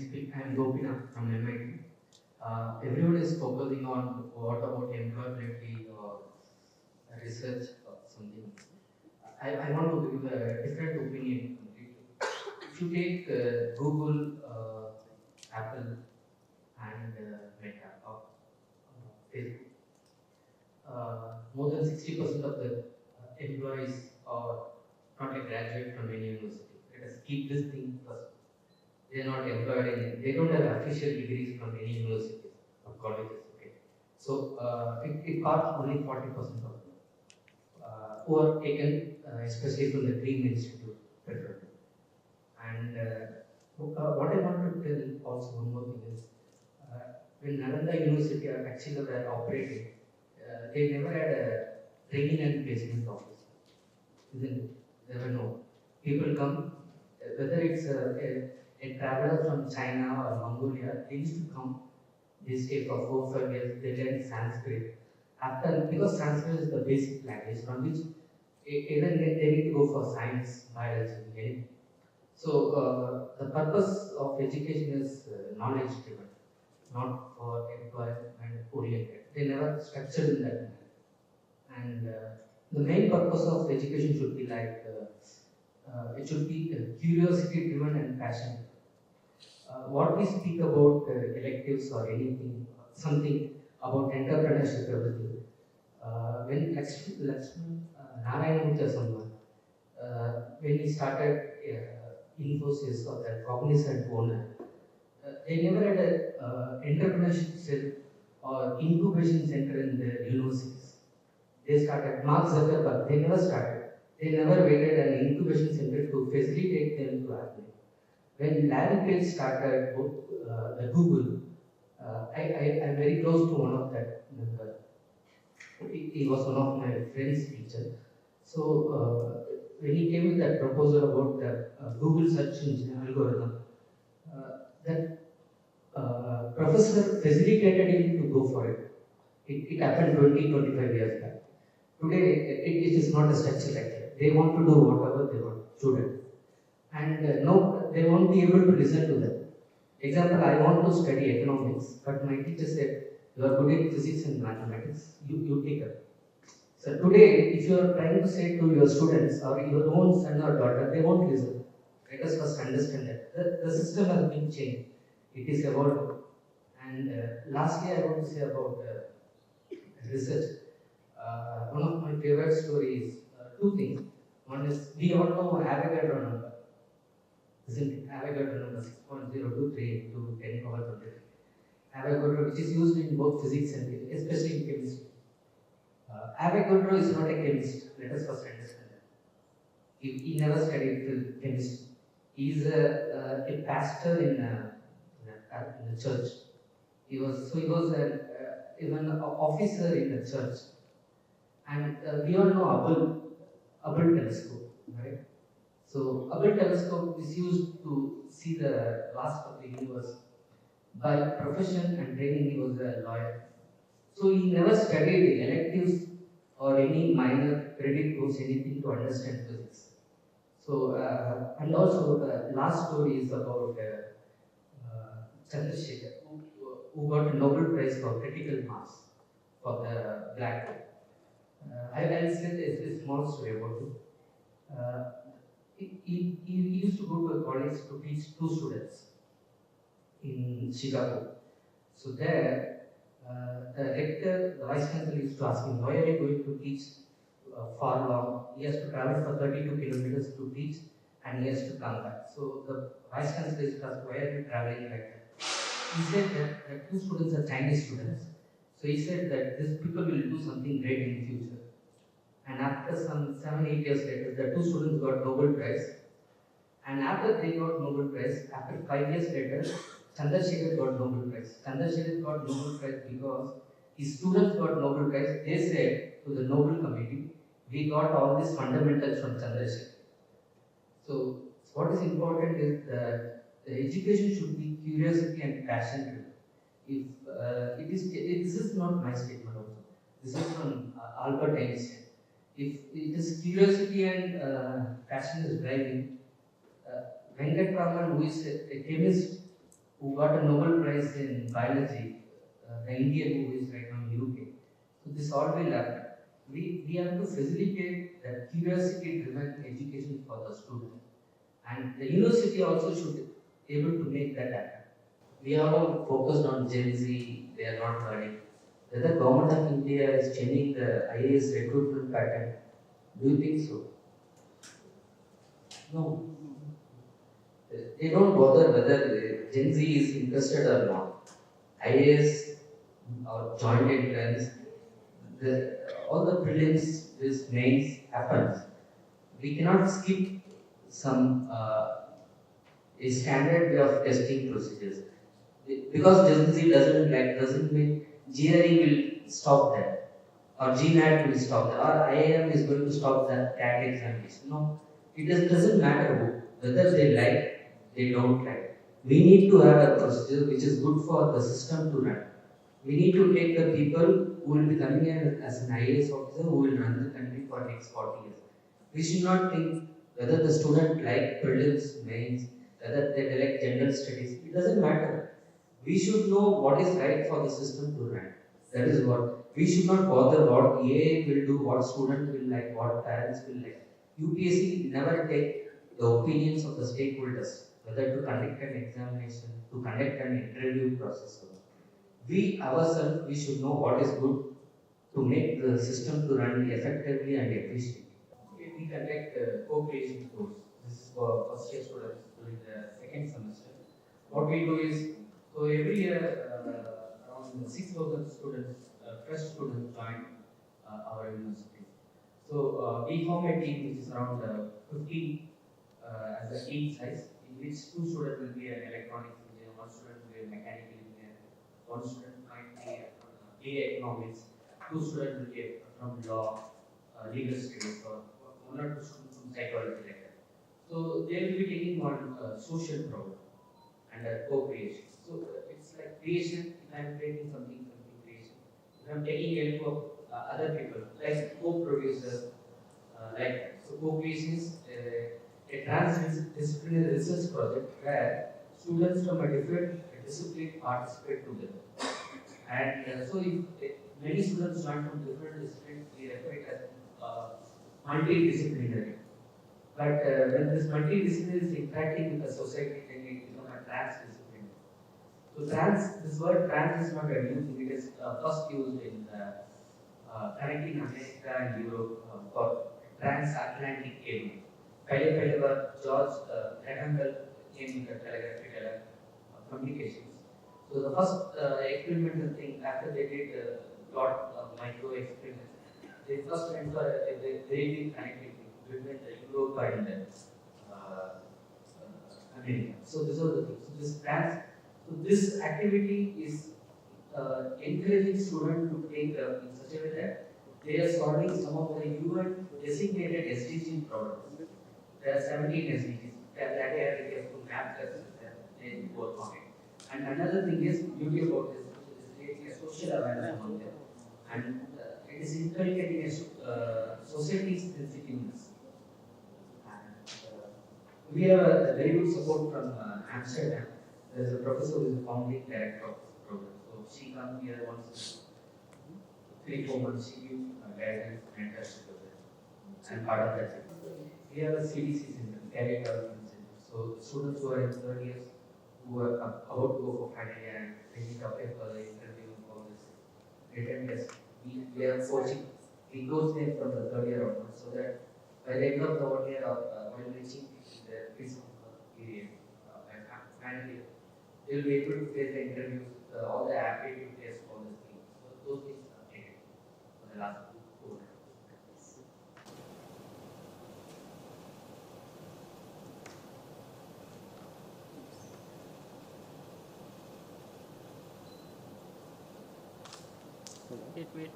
I'm Gopinath from MIT. Everyone is focusing on what about employability or research or something. I want to give a different opinion completely. If you take Google, Apple, and Meta or Facebook, more than 60% of the employees are not a graduate from any university. Let us keep this thing first. They are not employed in, they don't have official degrees from any universities or colleges. Okay, so it got only 40% of them who are taken, especially from the Dream Institute, preferred. And what I want to tell also one more thing is, when Nalanda University or actually were operating, they never had a training and placement office. Isn't it? There were no people come, whether it's a traveler from China or Mongolia, they used to come, they stay for 4-5 years, they learn Sanskrit. After, because Sanskrit is the basic language from which either they need to go for science, biology, anything. So the purpose of education is knowledge driven, not for employment oriented. They never structured in that manner. And the main purpose of education should be like, it should be curiosity driven and passion. What we speak about electives or anything, something about entrepreneurship, everything. When Lakshman Narayanamurthy someone, when he started Infosys or the Cognizant owner, they never had a entrepreneurship cell or incubation center in the universities. They started, Mark Zuckerberg, they never started. They never waited an incubation center to facilitate them to happen. When Larry Page started the Google, I'm very close to one of that member. He was one of my friend's teacher. So when he came with that proposal about the Google search engine algorithm, that professor facilitated him to go for it. It happened 20-25 years back. Today, it is not a structure like that. They want to do whatever they want, student. And no, they won't be able to listen to them. Example, I want to study economics, but my teacher said, you are good in physics and mathematics, you take up. So today, if you are trying to say to your students or your own son or daughter, they won't listen. Let us first understand that. The system has been changed. It is evolved. And lastly, I want to say about research. One of my favorite stories, two things. One is, we all know Avogadro number. Isn't it? Avogadro number 6.023 to 10 power 20. Avogadro, which is used in both physics and especially in chemistry. Avogadro is not a chemist. Let us first understand that. He never studied chemistry. He is a pastor in the church. He was even an officer in the church. And we all know Hubble telescope, right? So Hubble telescope is used to see the vast of the universe. By profession and training, he was a lawyer. So he never studied electives or any minor credit course, anything to understand physics. So and also the last story is about Chandrasekhar, who got a Nobel Prize for critical mass for the black hole. I'll say a small story about it. He used to go to a college to teach 2 students in Chicago. So there, the rector, the vice chancellor used to ask him, why are you going to teach far long? He has to travel for 32 kilometers to teach and he has to come back. So the vice chancellor used to ask, why are you traveling like that? He said that 2 students are Chinese students. So he said that these people will do something great in the future. And after some 7-8 years later, the 2 students got Nobel Prize. And after they got Nobel Prize, after 5 years later, Chandrasekhar got Nobel Prize. Chandrasekhar got Nobel Prize because his students got Nobel Prize. They said to the Nobel Committee, we got all these fundamentals from Chandrasekhar. So what is important is that the education should be curiosity and passion. If this is not my statement also. This is from Albert Einstein. If it is curiosity and passion is driving, Venkat Raman, who is a chemist, who got a Nobel Prize in biology, the Indian who is right now in UK. So this all will happen. We have to facilitate that curiosity-driven education for the student, and the university also should be able to make that happen. We are all focused on Gen Z, they are not learning. Whether government of India is changing the IAS recruitment pattern, do you think so? No. They don't bother whether Gen Z is interested or not. IAS or joint entrance, all the prelims, this mains happens. We cannot skip some a standard way of testing procedures. Because Gen Z doesn't mean GRE will stop there, or GMAT will stop there, or IIM is going to stop the CAT examination. No, doesn't matter whether they like, they don't like. We need to have a procedure which is good for the system to run. We need to take the people who will be coming in as an IAS officer who will run the country for next 40 years. We should not think whether the student like prelims, mains, whether they like general studies. It doesn't matter. We should know what is right for the system to run. That is what. We should not bother what AA will do, what student will like, what parents will like. UPSC never take the opinions of the stakeholders, whether to conduct an examination, to conduct an interview process. We ourselves, we should know what is good to make the system to run effectively and efficiently. We conduct co-creation course. This is for first year students during the second semester. What we do is, so every year around 6,000 students, fresh students join our university. So we form a team which is around 50 as a team size, in which two students will be an electronics engineer, one student will be a mechanical engineer, one student might be economics, two students will be from law, legal studies, or one or two students from psychology like that. So they will be taking on social problem and co-creation. So it's like creation. If I am creating something creation. If I am taking help of other people, like co-producers, like that. So co-creation is a transdisciplinary research project where students from a different discipline participate together. And so if many students join from different disciplines, we refer it as multidisciplinary. But when this multidisciplinary is interacting with the society, then it becomes a transdisciplinary. So this word trans is not a new thing. It is first used in connecting America and Europe for transatlantic cable. पहले बार George Graham Bell came with the telegraphy communications. So the first experimental thing after they did lot micro experiments, they first went for a radio connectivity between the Europe and America. So these are the things. So this activity is encouraging students to take in such a way that they are solving some of the UN designated SDG problems. There are 17 SDGs that they have to map they work on it. And another thing is beauty about this is creating a social awareness among them. And it is inculcating a society's sensitiveness. We have a very good support from Amsterdam. There is a professor who is the founding director of this program. So she comes here once 3-4 months. She gives guidance and mentorship with it. And part of that, we have a CDC center, career development center. So students who are in third years, who are about to go for final year and they need to apply for the interview for this written test. We are coaching. We coach them from the third year onwards, so that by the end of the 1 year or while reaching the quiz period and finally they will be able to face the interviews, all the aptitude tests for this thing. So those things are taken for the last 4 years. Wait.